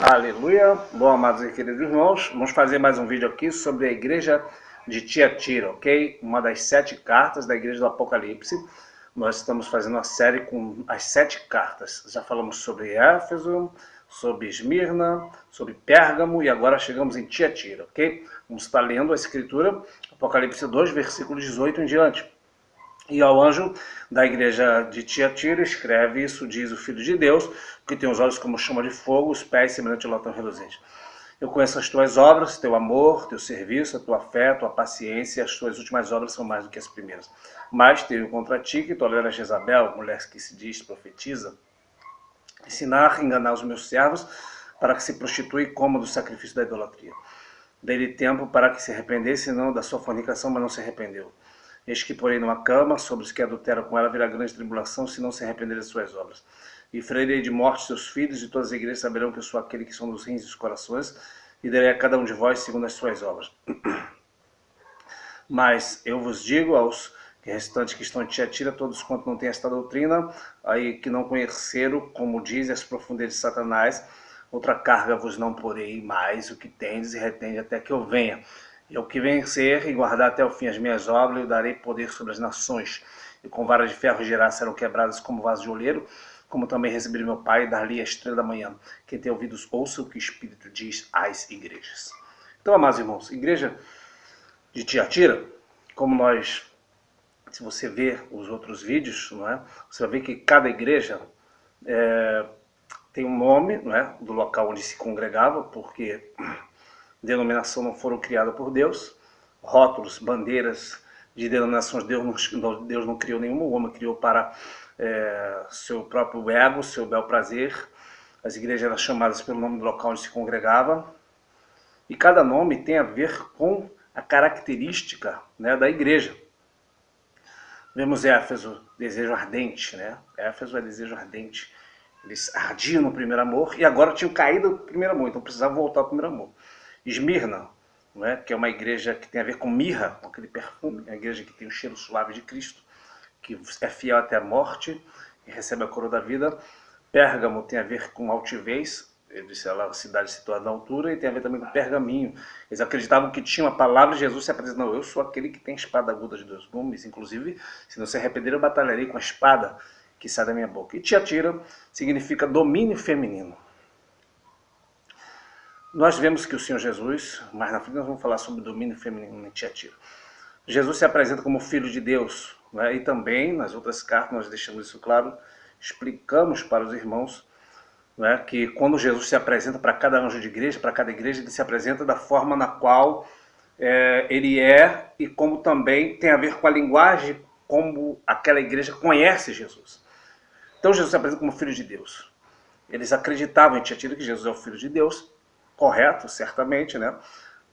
Aleluia! Bom, amados e queridos irmãos, vamos fazer mais um vídeo aqui sobre a igreja de Tiatira, ok? Uma das 7 cartas da igreja do Apocalipse. Nós estamos fazendo uma série com as 7 cartas. Já falamos sobre Éfeso, sobre Esmirna, sobre Pérgamo e agora chegamos em Tiatira, ok? Vamos estar lendo a escritura, Apocalipse 2, versículo 18 em diante. E ao anjo da igreja de Tiatira escreve: isso diz o Filho de Deus, que tem os olhos como chama de fogo, os pés semelhante ao latão reluzente. Eu conheço as tuas obras, teu amor, teu serviço, a tua fé, a tua paciência, as tuas últimas obras são mais do que as primeiras. Mas tenho contra ti que toleras Jezabel, mulher que se diz profetiza, ensinar, enganar os meus servos, para que se prostitui e coma do sacrifício da idolatria. Dei-lhe tempo para que se arrependesse, não da sua fornicação, mas não se arrependeu. Eis que porém numa cama, sobre os que adulteram com ela, virá grande tribulação, se não se arrependerem de suas obras. E ferirei de morte seus filhos, e todas as igrejas saberão que eu sou aquele que são dos rins e dos corações, e darei a cada um de vós segundo as suas obras. Mas eu vos digo aos restantes que estão em Tiatira, todos quanto não têm esta doutrina, aí que não conheceram, como diz, as profundezas de Satanás, outra carga vos não porei mais, o que tendes e retende até que eu venha. E ao que vencer e guardar até o fim as minhas obras, eu darei poder sobre as nações, e com varas de ferro gerar serão quebradas como vaso de oleiro, como também receberei meu Pai e dar-lhe a estrela da manhã. Quem tem ouvidos, ouça o que o Espírito diz às igrejas. Então, amados irmãos, igreja de Tiatira, como nós, se você ver os outros vídeos, não é? Você vai ver que cada igreja tem um nome, não é? Do local onde se congregava, porque denominação não foram criadas por Deus, rótulos, bandeiras de denominações Deus não criou nenhuma, o homem criou para seu próprio ego, seu bel prazer. As igrejas eram chamadas pelo nome do local onde se congregava, e cada nome tem a ver com a característica, né, da igreja. Vemos Éfeso, desejo ardente, né? Éfeso é desejo ardente. Eles ardiam no primeiro amor e agora tinham caído do primeiro amor, então precisavam voltar ao primeiro amor. Esmirna, né, que é uma igreja que tem a ver com mirra, com aquele perfume, é uma igreja que tem o cheiro suave de Cristo, que é fiel até a morte e recebe a coroa da vida. Pérgamo tem a ver com altivez, eu disse ela, a cidade situada na altura, e tem a ver também com pergaminho. Eles acreditavam que tinha uma palavra de Jesus se apresenta. Não, eu sou aquele que tem espada aguda de 2 gumes, inclusive, se não se arrepender, eu batalharei com a espada que sai da minha boca. E Tiatira significa domínio feminino. Nós vemos que o Senhor Jesus, mais na frente nós vamos falar sobre o domínio feminino em Tiatira. Jesus se apresenta como Filho de Deus, né? E também nas outras cartas nós deixamos isso claro, explicamos para os irmãos, né, que quando Jesus se apresenta para cada anjo de igreja, para cada igreja, ele se apresenta da forma na qual ele é, e como também tem a ver com a linguagem como aquela igreja conhece Jesus. Então Jesus se apresenta como Filho de Deus. Eles acreditavam em Tiatira que Jesus é o Filho de Deus, correto, certamente, né?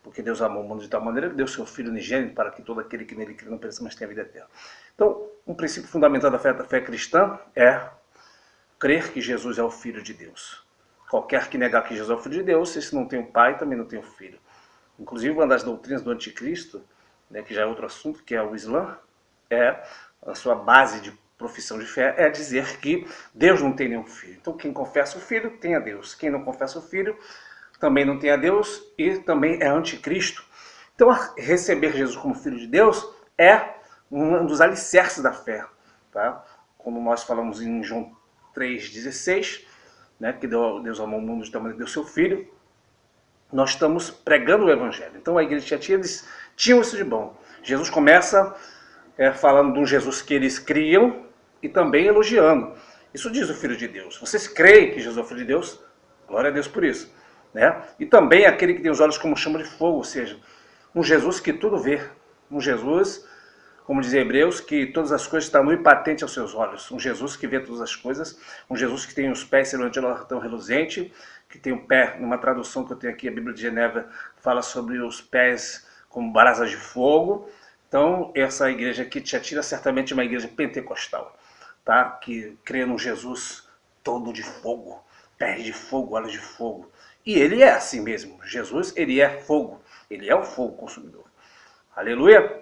Porque Deus amou o mundo de tal maneira que deu seu Filho unigênito para que todo aquele que nele crê não pereça, mas tenha vida eterna. Então, um princípio fundamental da fé cristã é crer que Jesus é o Filho de Deus. Qualquer que negar que Jesus é o Filho de Deus, esse não tem o Pai, também não tem o Filho. Inclusive, uma das doutrinas do anticristo, né, que já é outro assunto, que é o Islã, a sua base de profissão de fé é dizer que Deus não tem nenhum filho. Então, quem confessa o Filho tem a Deus. Quem não confessa o Filho também não tem a Deus e também é anticristo. Então, receber Jesus como Filho de Deus é um dos alicerces da fé. Tá? Como nós falamos em João 3,16, né, que Deus amou o mundo de tal maneira que deu seu Filho, nós estamos pregando o Evangelho. Então a igreja de Tiatira, eles tinham isso de bom. Jesus começa falando de um Jesus que eles criam e também elogiando. Isso diz o Filho de Deus. Vocês creem que Jesus é o Filho de Deus? Glória a Deus por isso. Né? E também aquele que tem os olhos como chama de fogo, ou seja, um Jesus que tudo vê. Um Jesus, como diz Hebreus, que todas as coisas estão nu e patente aos seus olhos. Um Jesus que vê todas as coisas. Um Jesus que tem os pés semelhante ao latão reluzente, que tem o pé, numa tradução que eu tenho aqui, a Bíblia de Genebra fala sobre os pés como brasas de fogo. Então, essa igreja aqui, Tiatira, certamente é uma igreja pentecostal, tá? Que crê num Jesus todo de fogo, pés de fogo, olhos de fogo. E ele é assim mesmo. Jesus, ele é fogo. Ele é o fogo consumidor. Aleluia!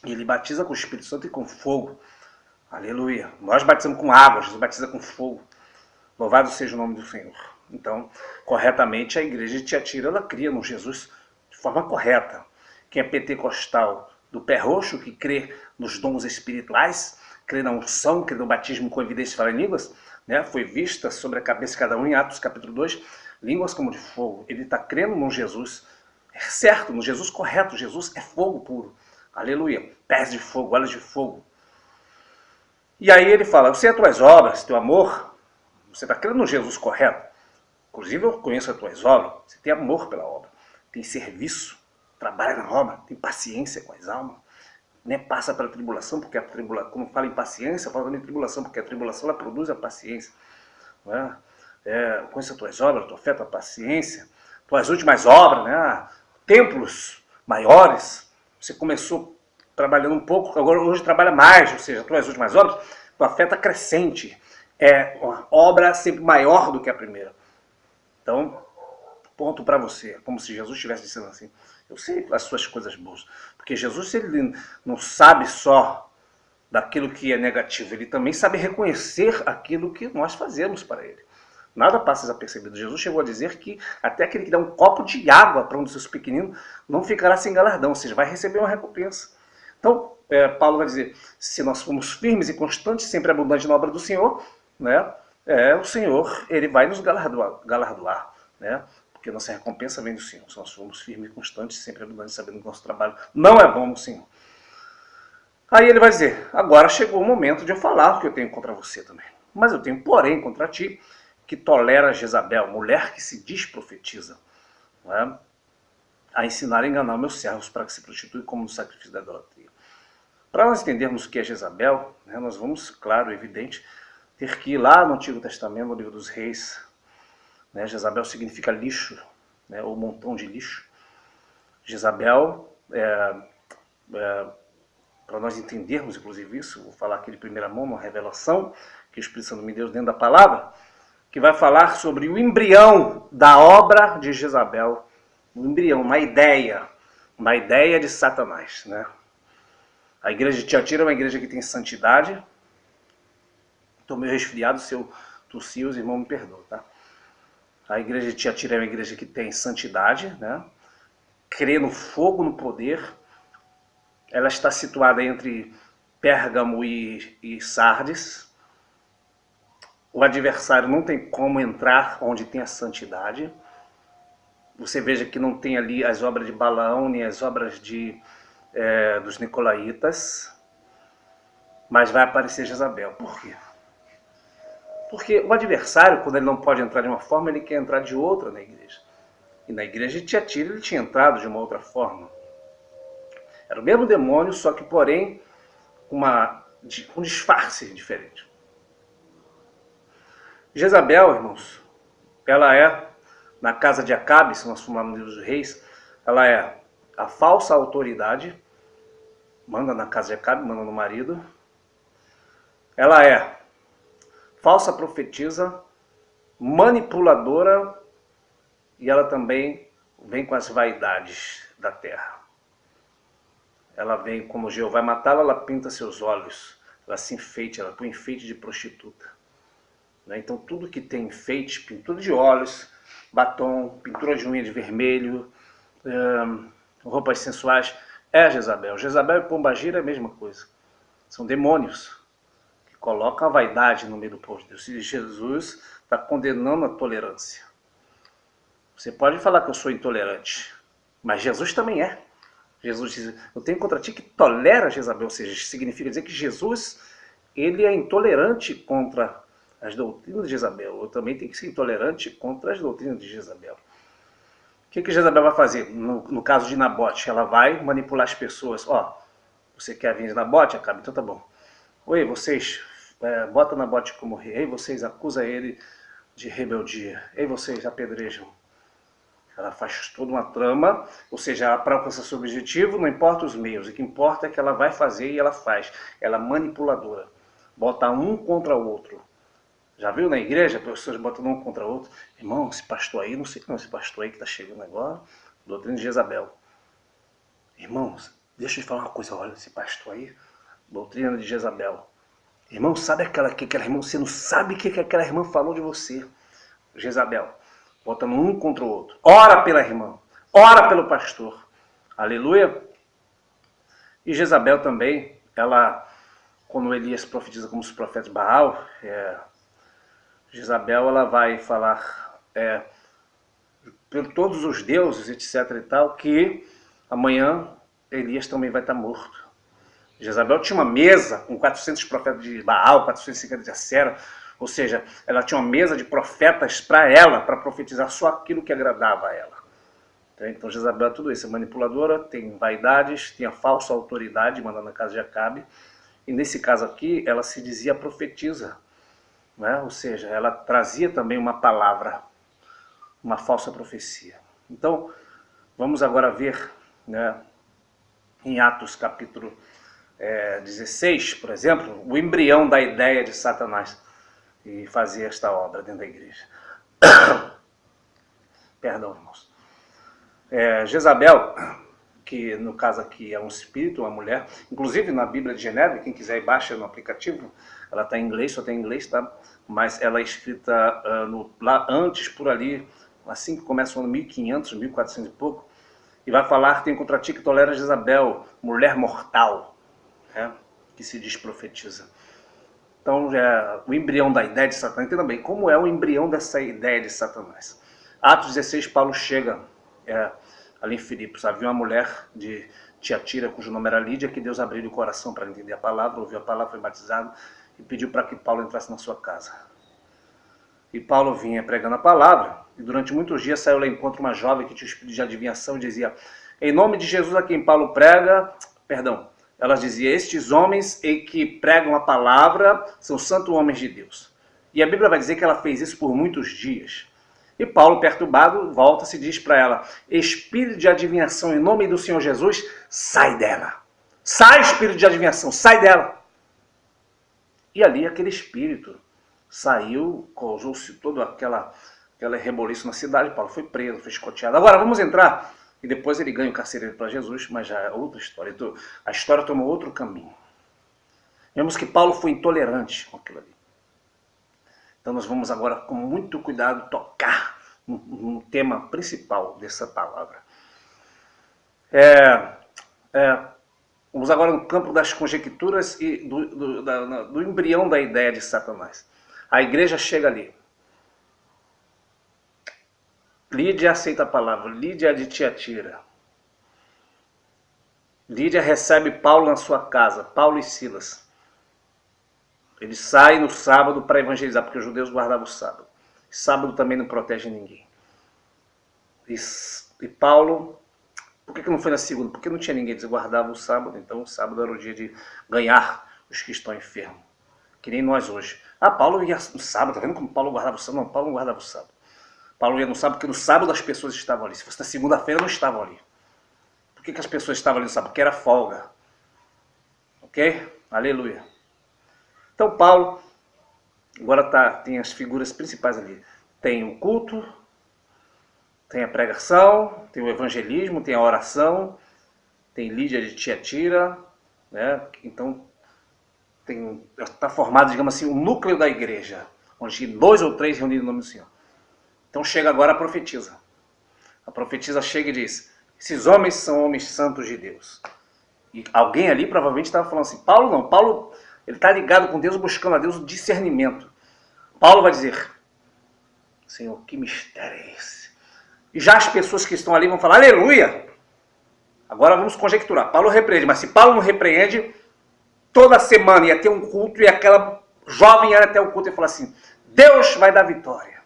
Ele batiza com o Espírito Santo e com fogo. Aleluia! Nós batizamos com água, Jesus batiza com fogo. Louvado seja o nome do Senhor. Então, corretamente, a igreja de Tiatira, ela cria no Jesus de forma correta. Quem é pentecostal do pé roxo, que crê nos dons espirituais, crê na unção, crê no batismo com evidência de falar em línguas, né? Foi vista sobre a cabeça de cada um em Atos capítulo 2, línguas como de fogo. Ele está crendo no Jesus certo, no Jesus correto. Jesus é fogo puro. Aleluia. Pés de fogo, olhos de fogo. E aí ele fala, eu sei as tuas obras, teu amor, você está crendo no Jesus correto. Inclusive eu conheço as tuas obras, você tem amor pela obra, tem serviço, trabalha na obra, tem paciência com as almas, né? Passa pela tribulação, porque a tribulação, como fala em paciência, fala também em tribulação, porque a tribulação ela produz a paciência. Não é? Conheço as tuas obras, tua fé, tua paciência, tuas últimas obras, né? Templos maiores, você começou trabalhando um pouco, agora hoje trabalha mais, ou seja, tuas últimas obras, tua fé está crescente, é uma obra sempre maior do que a primeira. Então, ponto para você, como se Jesus estivesse dizendo assim, eu sei as suas coisas boas, porque Jesus ele não sabe só daquilo que é negativo, ele também sabe reconhecer aquilo que nós fazemos para ele. Nada passa desapercebido. Jesus chegou a dizer que até aquele que dá um copo de água para um dos seus pequeninos não ficará sem galardão, ou seja, vai receber uma recompensa. Então, Paulo vai dizer, se nós formos firmes e constantes, sempre abundantes na obra do Senhor, né, o Senhor ele vai nos galardoar, né, porque nossa recompensa vem do Senhor. Se nós formos firmes e constantes, sempre abundantes, sabendo que o nosso trabalho não é bom no Senhor. Aí ele vai dizer, agora chegou o momento de eu falar o que eu tenho contra você também. Mas eu tenho, porém, contra ti, que tolera Jezabel, mulher que se diz profetiza, né, a ensinar a enganar meus servos para que se prostituem como no sacrifício da idolatria. Para nós entendermos o que é Jezabel, né, nós vamos, claro, evidente, ter que ir lá no Antigo Testamento, no livro dos Reis. Né, Jezabel significa lixo, né, ou montão de lixo. Jezabel, para nós entendermos, inclusive, isso, vou falar aqui de primeira mão, uma revelação que o Espírito Santo me deu dentro da palavra, que vai falar sobre o embrião da obra de Jezabel, um embrião, uma ideia de Satanás, né? A igreja de Tiatira é uma igreja que tem santidade. Estou meio resfriado, se eu tossir, os irmãos me perdoam, tá? A igreja de Tiatira é uma igreja que tem santidade, né? Crê no fogo, no poder. Ela está situada entre Pérgamo e Sardes. O adversário não tem como entrar onde tem a santidade. Você veja que não tem ali as obras de Balaão, nem as obras dos Nicolaitas, mas vai aparecer Jezabel. Por quê? Porque o adversário, quando ele não pode entrar de uma forma, ele quer entrar de outra na igreja. E na igreja de Tiatira ele tinha entrado de uma outra forma. Era o mesmo demônio, só que, porém, um disfarce diferente. Jezabel, irmãos, ela é, na casa de Acabe, se nós formos no livro dos reis, ela é a falsa autoridade, manda na casa de Acabe, manda no marido. Ela é falsa profetisa, manipuladora, e ela também vem com as vaidades da terra. Ela vem, como Jeová vai matá-la, ela pinta seus olhos, ela se enfeite, ela põe enfeite de prostituta. Então tudo que tem enfeite, pintura de olhos, batom, pintura de unha de vermelho, roupas sensuais, é Jezabel. Jezabel e Pombagira é a mesma coisa. São demônios que colocam a vaidade no meio do povo de Deus. E Jesus está condenando a tolerância. Você pode falar que eu sou intolerante, mas Jesus também é. Jesus diz, eu tenho contra ti que tolera Jezabel, ou seja, significa dizer que Jesus ele é intolerante contra as doutrinas de Jezabel. Eu também tenho que ser intolerante contra as doutrinas de Jezabel. O que Jezabel vai fazer? No caso de Nabote, ela vai manipular as pessoas. Ó, você quer vir de Nabote? Acaba, então tá bom. Oi, vocês, bota Nabote como rei. Ei, vocês, acusa ele de rebeldia. Ei, vocês, apedrejam. Ela faz toda uma trama, ou seja, para alcançar seu objetivo, não importa os meios. O que importa é que ela vai fazer e ela faz. Ela é manipuladora. Bota um contra o outro. Já viu na igreja, pessoas botando um contra o outro? Irmão, esse pastor aí, não sei não, esse pastor aí que está chegando agora, doutrina de Jezabel. Irmãos, deixa eu te falar uma coisa, olha, esse pastor aí, doutrina de Jezabel. Irmão, sabe aquela irmã, você não sabe o que aquela irmã falou de você. Jezabel. botando um contra o outro. Ora pela irmã, ora pelo pastor. Aleluia. E Jezabel também, ela, quando Elias profetiza como os profetas de Baal, Jezabel, ela vai falar por todos os deuses, etc e tal, que amanhã Elias também vai estar morto. Jezabel tinha uma mesa com 400 profetas de Baal, 450 de Acera, ou seja, ela tinha uma mesa de profetas para ela, para profetizar só aquilo que agradava a ela. Então Jezabel é tudo isso, é manipuladora, tem vaidades, tem a falsa autoridade, mandando na casa de Acabe, e nesse caso aqui, ela se dizia profetisa, né? Ou seja, ela trazia também uma palavra, uma falsa profecia. Então, vamos agora ver, né, em Atos capítulo 16, por exemplo, o embrião da ideia de Satanás e fazer esta obra dentro da igreja. Perdão, irmãos. Jezabel, que no caso aqui é um espírito, uma mulher, inclusive na Bíblia de Genebra, quem quiser baixa no aplicativo, ela está em inglês, só tem em inglês, tá? Mas ela é escrita lá antes, por ali, assim que começa o ano 1500, 1400 e pouco, e vai falar: tem contra ti que tolera Jezabel, mulher mortal, né? Que se diz profetiza. Então, o embrião da ideia de Satanás, entenda bem, como é o embrião dessa ideia de Satanás. Atos 16, Paulo chega ali em Filipos, havia uma mulher de Tiatira, cujo nome era Lídia, que Deus abriu o coração para entender a palavra, ouviu a palavra, foi batizado e pediu para que Paulo entrasse na sua casa. E Paulo vinha pregando a palavra, e durante muitos dias saiu lá encontro uma jovem que tinha o espírito de adivinhação e dizia: em nome de Jesus a quem Paulo prega, ela dizia: estes homens que pregam a palavra são santos homens de Deus. E a Bíblia vai dizer que ela fez isso por muitos dias. E Paulo, perturbado, volta-se e diz para ela: espírito de adivinhação, em nome do Senhor Jesus, sai dela. Sai, espírito de adivinhação, sai dela. E ali aquele espírito saiu, causou-se todo aquela reboliço na cidade. Paulo foi preso, foi escoteado. Agora vamos entrar, e depois ele ganha o carcereiro para Jesus, mas já é outra história. Então, a história tomou outro caminho. Vemos que Paulo foi intolerante com aquilo ali. Então nós vamos agora, com muito cuidado, tocar no tema principal dessa palavra. Vamos agora no campo das conjecturas e do embrião da ideia de Satanás. A igreja chega ali. Lídia aceita a palavra. Lídia é de Tiatira. Lídia recebe Paulo na sua casa, Paulo e Silas. Eles saem no sábado para evangelizar, porque os judeus guardavam o sábado. Sábado também não protege ninguém. E Paulo, por que não foi na segunda? Porque não tinha ninguém, eles guardavam o sábado, então o sábado era o dia de ganhar os que estão enfermos. Que nem nós hoje. Paulo ia no sábado, tá vendo como Paulo guardava o sábado? Não, Paulo não guardava o sábado. Paulo ia no sábado porque no sábado as pessoas estavam ali. Se fosse na segunda-feira, não estavam ali. Por que as pessoas estavam ali no sábado? Porque era folga. Ok? Aleluia. Então Paulo, agora tem as figuras principais ali. Tem o culto, tem a pregação, tem o evangelismo, tem a oração, tem Lídia de Tiatira, né? Então está formado, digamos assim, o núcleo da igreja, onde 2 ou 3 reunidos no nome do Senhor. Então chega agora a profetisa. A profetisa chega e diz: esses homens são homens santos de Deus. E alguém ali provavelmente estava falando assim: Paulo não, Paulo ele está ligado com Deus, buscando a Deus o discernimento. Paulo vai dizer: Senhor, que mistério é esse? E já as pessoas que estão ali vão falar: aleluia! Agora vamos conjecturar. Paulo repreende, mas se Paulo não repreende, toda semana ia ter um culto e aquela jovem ia até o culto e falar assim: Deus vai dar vitória.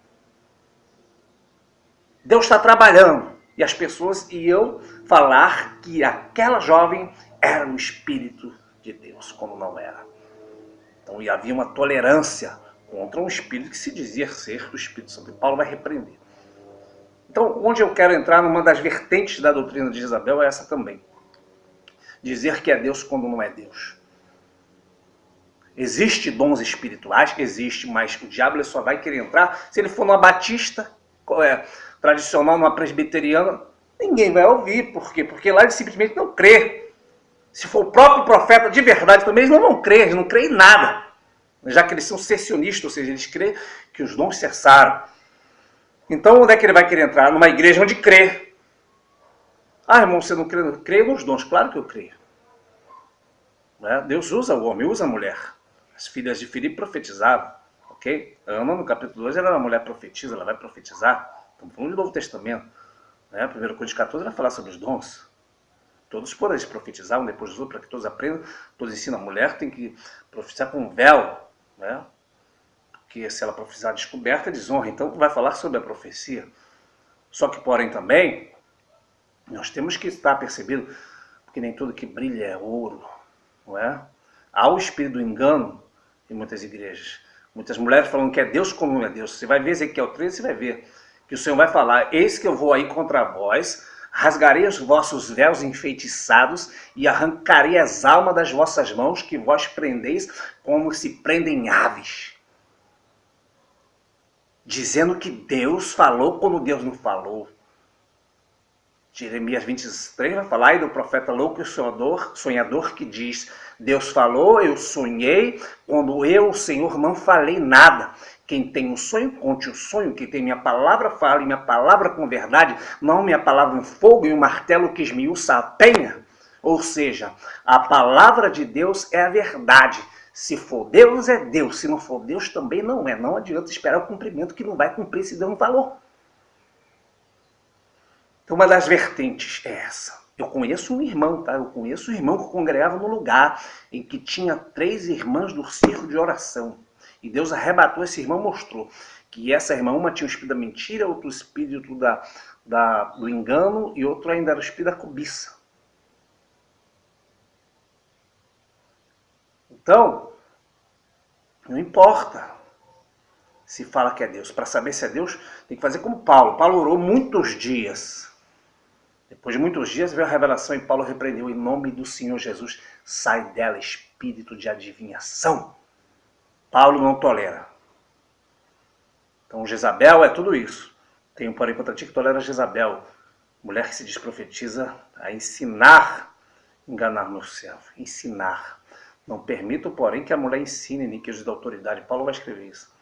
Deus está trabalhando. E as pessoas iam falar que aquela jovem era o Espírito de Deus, como não era. Então havia uma tolerância contra um espírito que se dizia ser o Espírito Santo. E Paulo vai repreender. Então, onde eu quero entrar, numa das vertentes da doutrina de Jezabel, é essa também. Dizer que é Deus quando não é Deus. Existe dons espirituais? Existe, mas o diabo só vai querer entrar se ele for numa batista tradicional, numa presbiteriana. Ninguém vai ouvir. Por quê? Porque lá ele simplesmente não crê. Se for o próprio profeta de verdade também, eles não vão crer, eles não creem em nada. Já que eles são cessacionistas, ou seja, eles creem que os dons cessaram. Então, onde é que ele vai querer entrar? Numa igreja onde crê. Ah, irmão, você não crê? Creio nos dons. Claro que eu creio. Deus usa o homem, usa a mulher. As filhas de Filipe profetizavam. Ok? Ana, no capítulo 2, ela é uma mulher profetisa, ela vai profetizar. Estamos falando do Novo Testamento. 1 Coríntios 14 vai falar sobre os dons. Todos por eles profetizavam depois dos outros, para que todos aprendam, todos ensinam. A mulher tem que profetizar com um véu, né? Porque se ela profetizar descoberta, é desonra. Então vai falar sobre a profecia. Só que, porém, também, nós temos que estar percebendo, porque nem tudo que brilha é ouro, não é? Há o espírito do engano em muitas igrejas. Muitas mulheres falando que é Deus como não é Deus. Você vai ver Ezequiel 13, você vai ver que o Senhor vai falar: eis que eu vou aí contra vós, rasgarei os vossos véus enfeitiçados e arrancarei as almas das vossas mãos, que vós prendeis como se prendem aves. Dizendo que Deus falou quando Deus não falou. Jeremias 23 vai falar aí do profeta louco e sonhador que diz: Deus falou, eu sonhei, quando eu, o Senhor, não falei nada. Quem tem um sonho, conte o sonho. Quem tem minha palavra, fale minha palavra com verdade, não minha palavra um fogo e um martelo que esmiuça a penha. Ou seja, a palavra de Deus é a verdade. Se for Deus, é Deus. Se não for Deus, também não é. Não adianta esperar o cumprimento que não vai cumprir se Deus não falou. Então, uma das vertentes é essa. Eu conheço um irmão, tá? Eu conheço um irmão que congregava no lugar em que tinha 3 irmãs do círculo de oração. E Deus arrebatou esse irmão, mostrou que essa irmã, uma tinha o espírito da mentira, outro o espírito do engano e outro ainda era o espírito da cobiça. Então, não importa se fala que é Deus. Para saber se é Deus, tem que fazer como Paulo. Paulo orou muitos dias. Depois de muitos dias veio a revelação e Paulo repreendeu: em nome do Senhor Jesus, sai dela espírito de adivinhação. Paulo não tolera. Então Jezabel é tudo isso. Tenho, porém, contra ti que tolera Jezabel, mulher que se desprofetiza a ensinar, enganar meu servo. Ensinar. Não permito, porém, que a mulher ensine nem que da autoridade. Paulo vai escrever isso.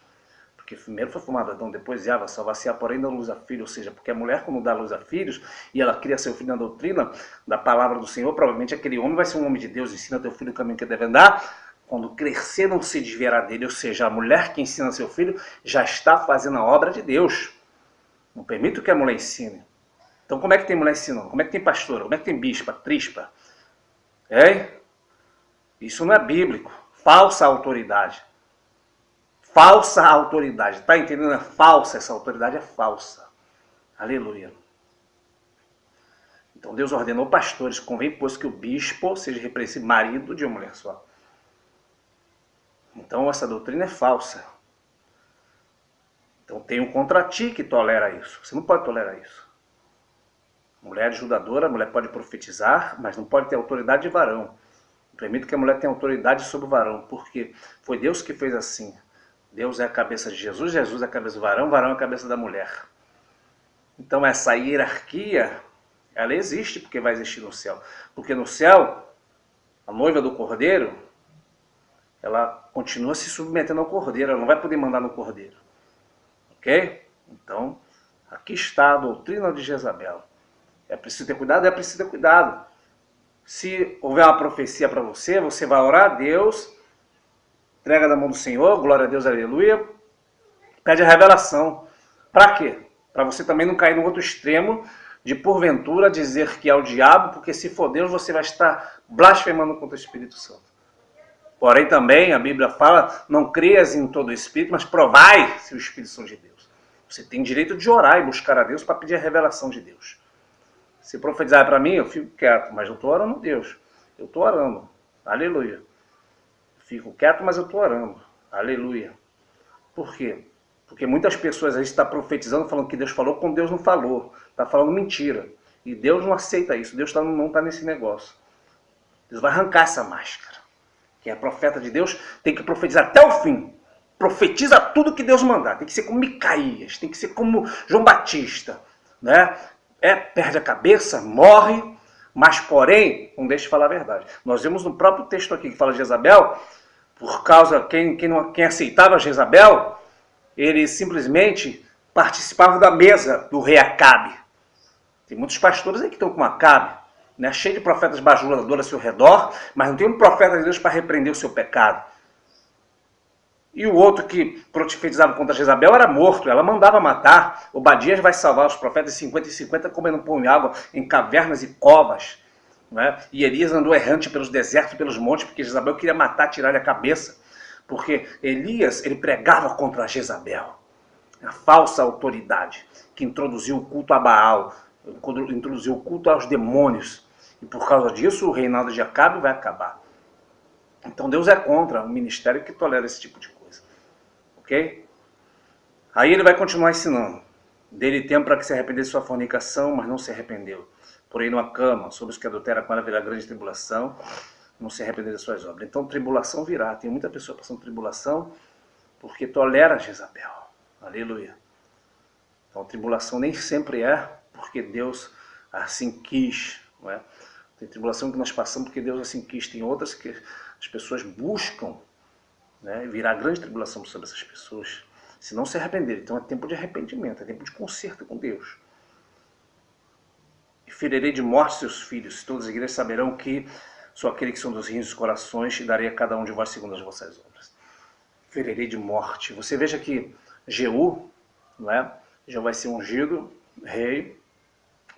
Porque primeiro foi formado Adão, depois Eva, salvar-se-á, porém, dá luz a filho. Ou seja, porque a mulher, quando dá luz a filhos, e ela cria seu filho na doutrina da palavra do Senhor, provavelmente aquele homem vai ser um homem de Deus, ensina teu filho o caminho que deve andar. Quando crescer, não se desviará dele. Ou seja, a mulher que ensina seu filho já está fazendo a obra de Deus. Não permito que a mulher ensine. Então, como é que tem mulher ensinando? Como é que tem pastora? Como é que tem bispa, trispa? Isso não é bíblico. Falsa autoridade. Falsa autoridade. Está entendendo? É falsa. Essa autoridade é falsa. Aleluia. Então Deus ordenou pastores: convém, pois, que o bispo seja repreensível, marido de uma mulher só. Então essa doutrina é falsa. Então tem um contra ti que tolera isso. Você não pode tolerar isso. Mulher ajudadora, a mulher pode profetizar, mas não pode ter autoridade de varão. Não permito que a mulher tenha autoridade sobre o varão, porque foi Deus que fez assim. Deus é a cabeça de Jesus, Jesus é a cabeça do varão, varão é a cabeça da mulher. Então essa hierarquia, ela existe porque vai existir no céu. Porque no céu, a noiva do cordeiro, ela continua se submetendo ao cordeiro, ela não vai poder mandar no cordeiro. Ok? Então, aqui está a doutrina de Jezabel. É preciso ter cuidado? É preciso ter cuidado. Se houver uma profecia para você, você vai orar a Deus, entrega na mão do Senhor, glória a Deus, aleluia, pede a revelação. Para quê? Para você também não cair no outro extremo de, porventura, dizer que é o diabo, porque se for Deus, você vai estar blasfemando contra o Espírito Santo. Porém, também a Bíblia fala: não creias em todo o Espírito, mas provai se os Espíritos são de Deus. Você tem direito de orar e buscar a Deus para pedir a revelação de Deus. Se profetizar para mim, eu fico quieto, mas eu estou orando a Deus. Eu estou orando. Aleluia. Fico quieto, mas eu estou orando. Aleluia. Por quê? Porque muitas pessoas aí estão profetizando, falando que Deus falou quando Deus não falou. Está falando mentira. E Deus não aceita isso. Deus não está nesse negócio. Deus vai arrancar essa máscara. Quem é profeta de Deus tem que profetizar até o fim. Profetiza tudo que Deus mandar. Tem que ser como Micaías, tem que ser como João Batista. Né? Perde a cabeça, morre, mas porém, não deixe de falar a verdade. Nós vemos no próprio texto aqui que fala de Jezabel, por causa, quem aceitava Jezabel, ele simplesmente participavam da mesa do rei Acabe. Tem muitos pastores aí que estão com Acabe, né? Cheio de profetas bajuladores ao seu redor, mas não tem um profeta de Deus para repreender o seu pecado. E o outro que profetizava contra Jezabel era morto, ela mandava matar. Obadias vai salvar os profetas 50 e 50 comendo pão e água em cavernas e covas. Né? E Elias andou errante pelos desertos e pelos montes, porque Jezabel queria matar, tirar-lhe a cabeça. Porque Elias, ele pregava contra Jezabel, a falsa autoridade, que introduziu o culto a Baal, introduziu o culto aos demônios. E por causa disso, o reinado de Acabe vai acabar. Então Deus é contra um ministério que tolera esse tipo de coisa. Ok? Aí ele vai continuar ensinando. Dele tempo para que se arrependesse de sua fornicação, mas não se arrependeu. Porém, numa cama, sobre os que adulteram com ela virá grande tribulação, não se arrepender das suas obras. Então, tribulação virá. Tem muita pessoa passando tribulação porque tolera Jezabel. Aleluia. Então, tribulação nem sempre é porque Deus assim quis. Não é? Tem tribulação que nós passamos porque Deus assim quis. Tem outras que as pessoas buscam, né? Virá grande tribulação sobre essas pessoas se não se arrependerem. Então é tempo de arrependimento, é tempo de conserto com Deus. E ferirei de morte seus filhos, todas as igrejas saberão que sou aquele que são dos rins dos corações e darei a cada um de vós segundo as vossas obras. Ferirei de morte. Você veja que Jeú, não é? Já vai ser ungido, rei.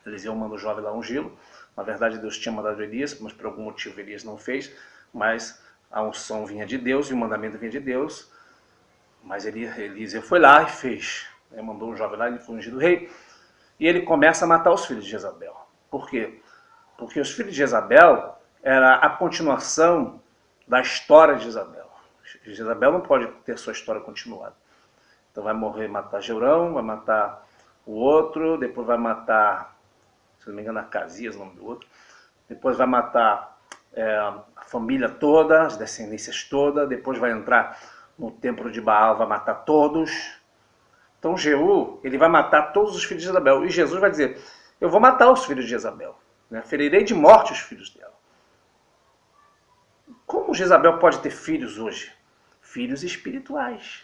Eliseu manda o jovem lá ungí-lo. Na verdade Deus tinha mandado Elias, mas por algum motivo Elias não fez, mas a unção vinha de Deus e o mandamento vinha de Deus. Mas Eliseu foi lá e fez. Ele mandou um jovem lá, ele foi ungido rei. E ele começa a matar os filhos de Jezabel. Por quê? Porque os filhos de Jezabel era a continuação da história de Jezabel. Jezabel não pode ter sua história continuada. Então vai morrer, matar Jeurão, vai matar o outro, depois vai matar, se não me engano, Acasias, o nome do outro. Depois vai matar a família toda, as descendências todas. Depois vai entrar no templo de Baal, vai matar todos. Então Jeú, ele vai matar todos os filhos de Jezabel. E Jesus vai dizer, eu vou matar os filhos de Jezabel. Né? Ferirei de morte os filhos dela. Como Jezabel pode ter filhos hoje? Filhos espirituais.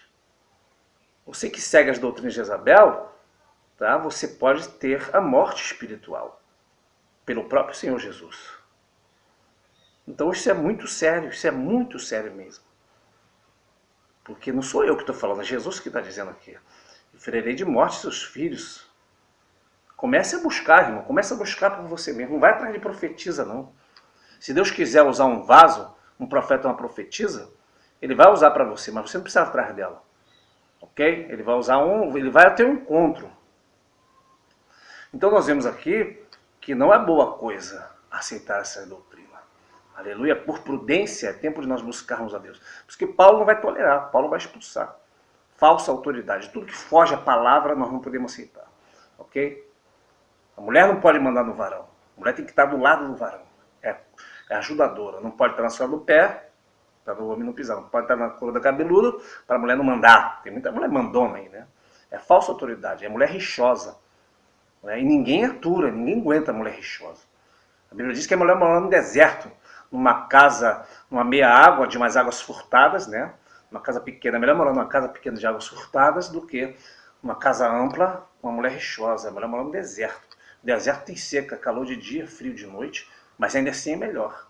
Você que segue as doutrinas de Jezabel, tá? Você pode ter a morte espiritual pelo próprio Senhor Jesus. Então isso é muito sério mesmo. Porque não sou eu que estou falando, é Jesus que está dizendo aqui. Eu ferirei de morte seus filhos. Comece a buscar, irmão, comece a buscar por você mesmo. Não vai atrás de profetisa, não. Se Deus quiser usar um vaso, um profeta ou uma profetisa, ele vai usar para você, mas você não precisa ir atrás dela. Ok? Ele vai ter um encontro. Então nós vemos aqui que não é boa coisa aceitar essa doutrina. Aleluia, por prudência é tempo de nós buscarmos a Deus. Por isso que Paulo não vai tolerar, Paulo vai expulsar. Falsa autoridade, tudo que foge à palavra nós não podemos aceitar. Ok? A mulher não pode mandar no varão, a mulher tem que estar do lado do varão. É ajudadora, não pode estar na sola do pé, para o homem não pisar, não pode estar na cor da cabeluda, para a mulher não mandar. Tem muita mulher mandona aí, né? É falsa autoridade, é mulher rixosa. Né? E ninguém atura, ninguém aguenta a mulher rixosa. A Bíblia diz que a mulher mora no deserto, numa casa, numa meia água de umas águas furtadas, né? Uma casa pequena, é melhor morar numa casa pequena de águas furtadas do que uma casa ampla com uma mulher rixosa. A mulher mora no deserto. O deserto tem seca, calor de dia, frio de noite, mas ainda assim é melhor.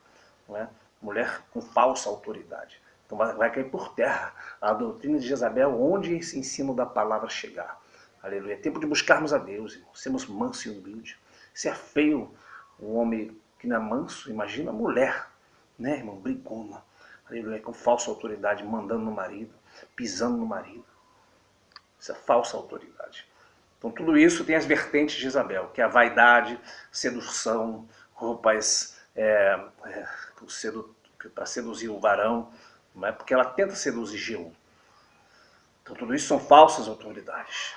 Não é? Mulher com falsa autoridade. Então vai cair por terra a doutrina de Jezabel, onde esse ensino da palavra chegar. Aleluia. É tempo de buscarmos a Deus, irmão. Sermos mansos e humildes. Se é feio um homem que não é manso, imagina a mulher, né, irmão, brigona, aleluia, com falsa autoridade, mandando no marido, pisando no marido. Isso é falsa autoridade. Então tudo isso tem as vertentes de Isabel, que é a vaidade, sedução, roupas para seduzir o varão, não é? Porque ela tenta seduzir Jeú. Então tudo isso são falsas autoridades,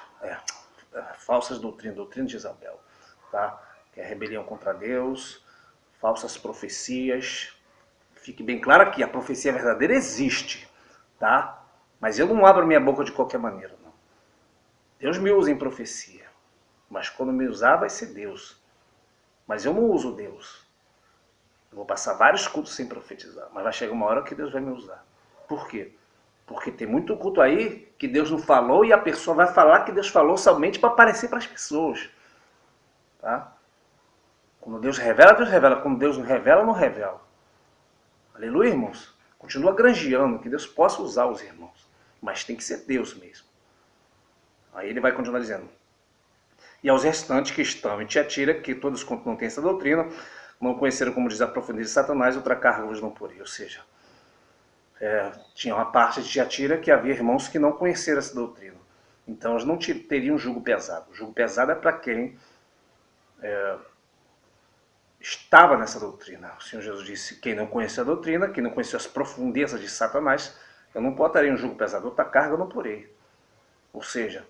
falsas doutrinas, doutrina de Isabel, tá? Que é rebelião contra Deus, falsas profecias. Fique bem claro aqui, a profecia verdadeira existe, tá? Mas eu não abro minha boca de qualquer maneira, não. Deus me usa em profecia, mas quando me usar vai ser Deus. Mas eu não uso Deus. Eu vou passar vários cultos sem profetizar, mas vai chegar uma hora que Deus vai me usar. Por quê? Porque tem muito culto aí que Deus não falou e a pessoa vai falar que Deus falou somente para aparecer para as pessoas. Tá? Quando Deus revela, Deus revela. Quando Deus não revela, não revela. Aleluia, irmãos? Continua granjeando, que Deus possa usar os irmãos. Mas tem que ser Deus mesmo. Aí ele vai continuar dizendo: e aos restantes que estão em Tiatira, que todos quanto não têm essa doutrina, não conheceram, como diz, a profundidade de Satanás, outra carga vos não porei. Ou seja, tinha uma parte de Tiatira que havia irmãos que não conheceram essa doutrina. Então eles não teriam jugo pesado. O jugo pesado é para quem estava nessa doutrina. O Senhor Jesus disse: quem não conheceu a doutrina, quem não conheceu as profundezas de Satanás, eu não botaria um jugo pesado, outra carga eu não porei. Ou seja,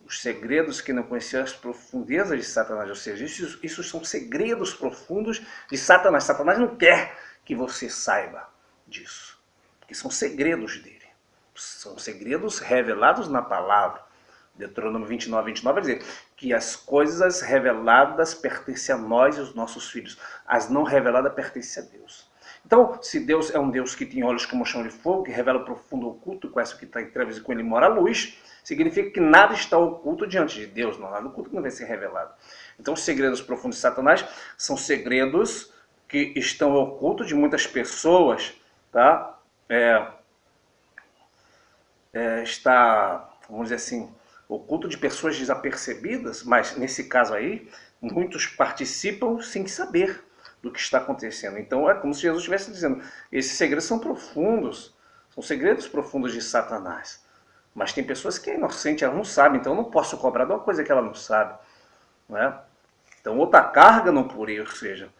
os segredos que não conheciam as profundezas de Satanás. Ou seja, isso são segredos profundos de Satanás. Satanás não quer que você saiba disso. Que são segredos dele. São segredos revelados na palavra. Deuteronômio 29 vai dizer que as coisas reveladas pertencem a nós e os nossos filhos. As não reveladas pertencem a Deus. Então, se Deus é um Deus que tem olhos como chão de fogo, que revela o profundo oculto, conhece o que está em trevas e com ele mora a luz, significa que nada está oculto diante de Deus. Não há nada oculto que não vai ser revelado. Então, os segredos profundos de Satanás são segredos que estão ocultos de muitas pessoas, tá? Está, vamos dizer assim, oculto de pessoas desapercebidas, mas nesse caso aí, muitos participam sem saber do que está acontecendo. Então é como se Jesus estivesse dizendo: esses segredos são profundos, são segredos profundos de Satanás. Mas tem pessoas que é inocente, ela não sabe, então eu não posso cobrar de uma coisa que ela não sabe. Não é? Então outra carga não porei, ou seja,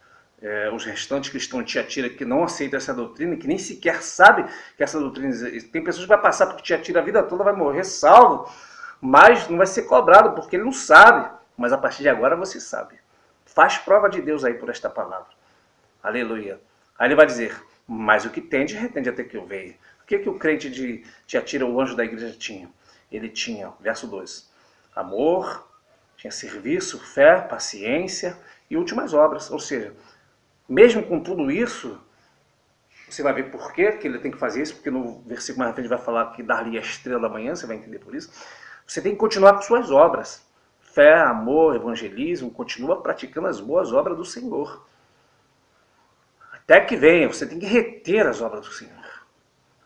os restantes que estão em Tiatira, que não aceitam essa doutrina, que nem sequer sabe que essa doutrina existe. Tem pessoas que vai passar por Tiatira a vida toda, vai morrer salvo, mas não vai ser cobrado, porque ele não sabe. Mas a partir de agora você sabe. Faz prova de Deus aí por esta palavra. Aleluia. Aí ele vai dizer: mas o que tende, retende até que eu veja. O que o crente de Tiatira, o anjo da igreja, tinha? Ele tinha, verso 2, amor, tinha serviço, fé, paciência e últimas obras. Ou seja, mesmo com tudo isso, você vai ver por que ele tem que fazer isso, porque no versículo mais à frente vai falar que dar-lhe a estrela da manhã, você vai entender por isso. Você tem que continuar com suas obras. Fé, amor, evangelismo, continua praticando as boas obras do Senhor. Até que venha, você tem que reter as obras do Senhor.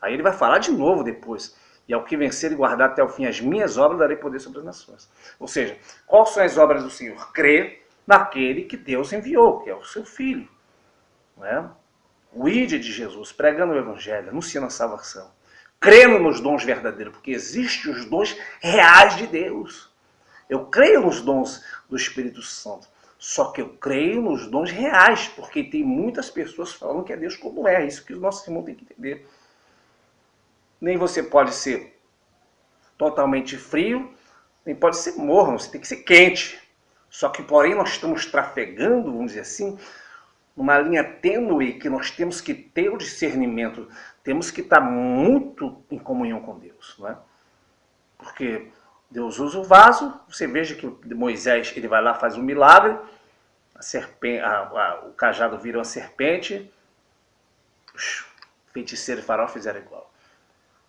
Aí ele vai falar de novo depois: e ao que vencer e guardar até o fim as minhas obras, darei poder sobre as nações. Ou seja, quais são as obras do Senhor? Crer naquele que Deus enviou, que é o seu Filho. Não é? O ide de Jesus, pregando o Evangelho, anunciando a salvação, crendo nos dons verdadeiros, porque existem os dons reais de Deus. Eu creio nos dons do Espírito Santo, só que eu creio nos dons reais, porque tem muitas pessoas falando que é Deus como é. Isso que os nossos irmãos têm que entender. Nem você pode ser totalmente frio, nem pode ser morno, você tem que ser quente. Só que, porém, nós estamos trafegando, vamos dizer assim, numa linha tênue que nós temos que ter o discernimento, temos que estar muito em comunhão com Deus, não é? Porque Deus usa o vaso, você veja que Moisés ele vai lá, faz um milagre, o cajado vira uma serpente, os feiticeiros de Faraó fizeram igual.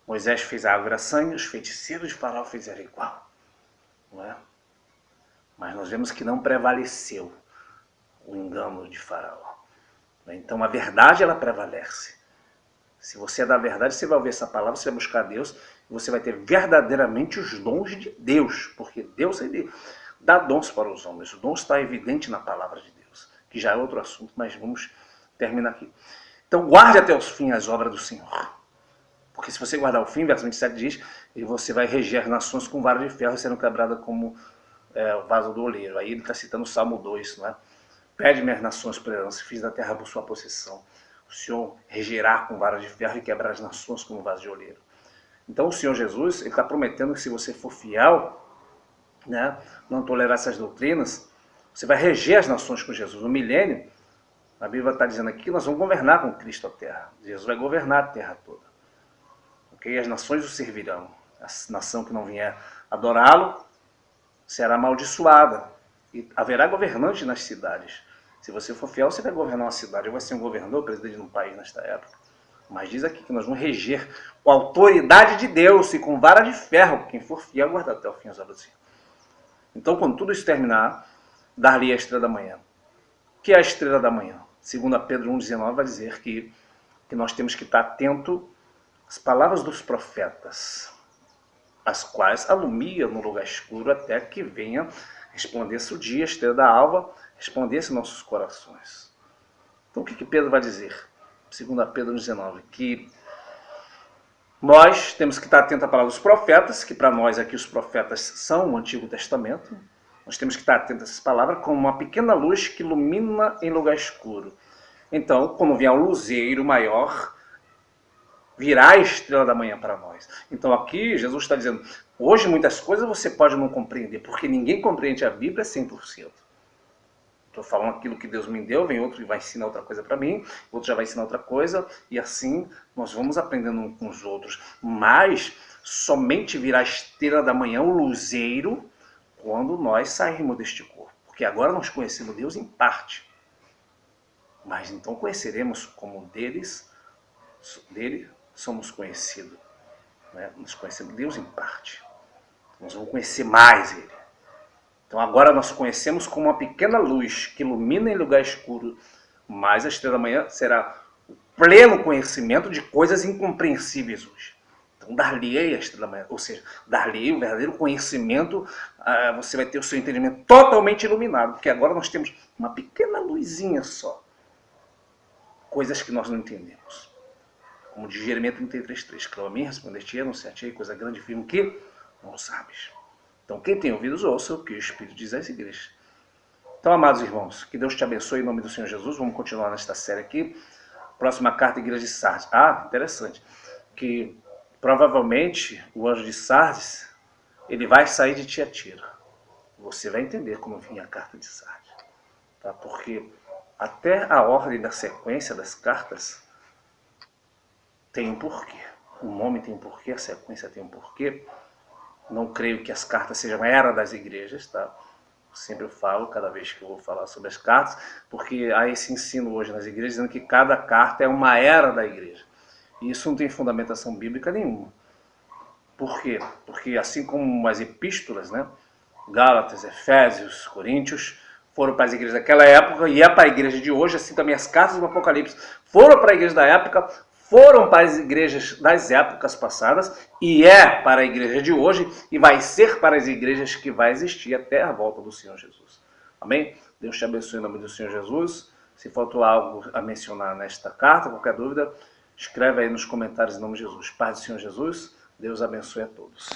Moisés fez a água virar sangue, os feiticeiros de Faraó fizeram igual, não é? Mas nós vemos que não prevaleceu o engano de Faraó. Então a verdade ela prevalece. Se você é da verdade, você vai ouvir essa palavra, você vai buscar Deus e você vai ter verdadeiramente os dons de Deus, porque Deus ele dá dons para os homens. O dom está evidente na palavra de Deus, que já é outro assunto, mas vamos terminar aqui. Então guarde até os fins as obras do Senhor. Porque se você guardar o fim, verso 27 diz, e você vai reger as nações com vara de ferro, sendo quebrada como o vaso do oleiro. Aí ele está citando o Salmo 2, não é? Pede-me as nações por herança, fiz da terra por sua possessão. O Senhor regerá com vara de ferro e quebrar as nações como vaso de oleiro. Então o Senhor Jesus está prometendo que se você for fiel, né, não tolerar essas doutrinas, você vai reger as nações com Jesus. No milênio, a Bíblia está dizendo aqui que nós vamos governar com Cristo a terra. Jesus vai governar a terra toda. Okay? As nações o servirão. A nação que não vier adorá-lo será amaldiçoada. E haverá governante nas cidades. Se você for fiel, você vai governar uma cidade. Eu vou ser um governador, presidente de um país nesta época. Mas diz aqui que nós vamos reger com a autoridade de Deus e com vara de ferro, quem for fiel aguardar até o fim as obras do Senhor. Então, quando tudo isso terminar, dar-lhe a estrela da manhã. O que é a estrela da manhã? Segundo Pedro 1,19 vai dizer que nós temos que estar atento às palavras dos profetas, as quais alumia no lugar escuro até que venha resplandeça o dia, a estrela da alva, resplandeça em nossos corações. Então, o que Pedro vai dizer? Segundo Pedro 1,19, que nós temos que estar atentos à palavra dos profetas, que para nós aqui os profetas são o Antigo Testamento. Nós temos que estar atentos a essas palavras como uma pequena luz que ilumina em lugar escuro. Então, quando vier um luzeiro maior, virá a estrela da manhã para nós. Então aqui Jesus está dizendo, hoje muitas coisas você pode não compreender, porque ninguém compreende a Bíblia 100%. Estou falando aquilo que Deus me deu, vem outro e vai ensinar outra coisa para mim, outro já vai ensinar outra coisa, e assim nós vamos aprendendo uns com os outros. Mas somente virá a estrela da manhã, o luzeiro, quando nós sairmos deste corpo. Porque agora nós conhecemos Deus em parte. Mas então conheceremos como dele somos conhecidos. Né? Nós conhecemos Deus em parte. Nós vamos conhecer mais Ele. Então agora nós conhecemos como uma pequena luz que ilumina em lugar escuro, mas a estrela da manhã será o pleno conhecimento de coisas incompreensíveis hoje. Então dar-lhe-ei a estrela da manhã, ou seja, dar-lhe-ei o verdadeiro conhecimento, você vai ter o seu entendimento totalmente iluminado, porque agora nós temos uma pequena luzinha só. Coisas que nós não entendemos. Como de Jeremias 33,3, clama a mim, responder-te-ei, anunciar-te-ei, coisa grande e firme que não sabes. Então, quem tem ouvidos, ouça o que o Espírito diz às igrejas. Então, amados irmãos, que Deus te abençoe em nome do Senhor Jesus. Vamos continuar nesta série aqui. Próxima carta à igreja de Sardes. Interessante. Que provavelmente o anjo de Sardes, ele vai sair de Tiatira. Você vai entender como vinha a carta de Sardes. Tá? Porque até a ordem da sequência das cartas tem um porquê. O nome tem um porquê, a sequência tem um porquê. Não creio que as cartas sejam a era das igrejas, tá? Sempre eu falo, cada vez que eu vou falar sobre as cartas, porque há esse ensino hoje nas igrejas, dizendo que cada carta é uma era da igreja. E isso não tem fundamentação bíblica nenhuma. Por quê? Porque assim como as epístolas, né? Gálatas, Efésios, Coríntios, foram para as igrejas daquela época e é para a igreja de hoje, assim também as cartas do Apocalipse foram para a igreja da época, foram para as igrejas das épocas passadas e é para a igreja de hoje e vai ser para as igrejas que vai existir até a volta do Senhor Jesus. Amém? Deus te abençoe em nome do Senhor Jesus. Se faltou algo a mencionar nesta carta, qualquer dúvida, escreve aí nos comentários em nome de Jesus. Paz do Senhor Jesus, Deus abençoe a todos.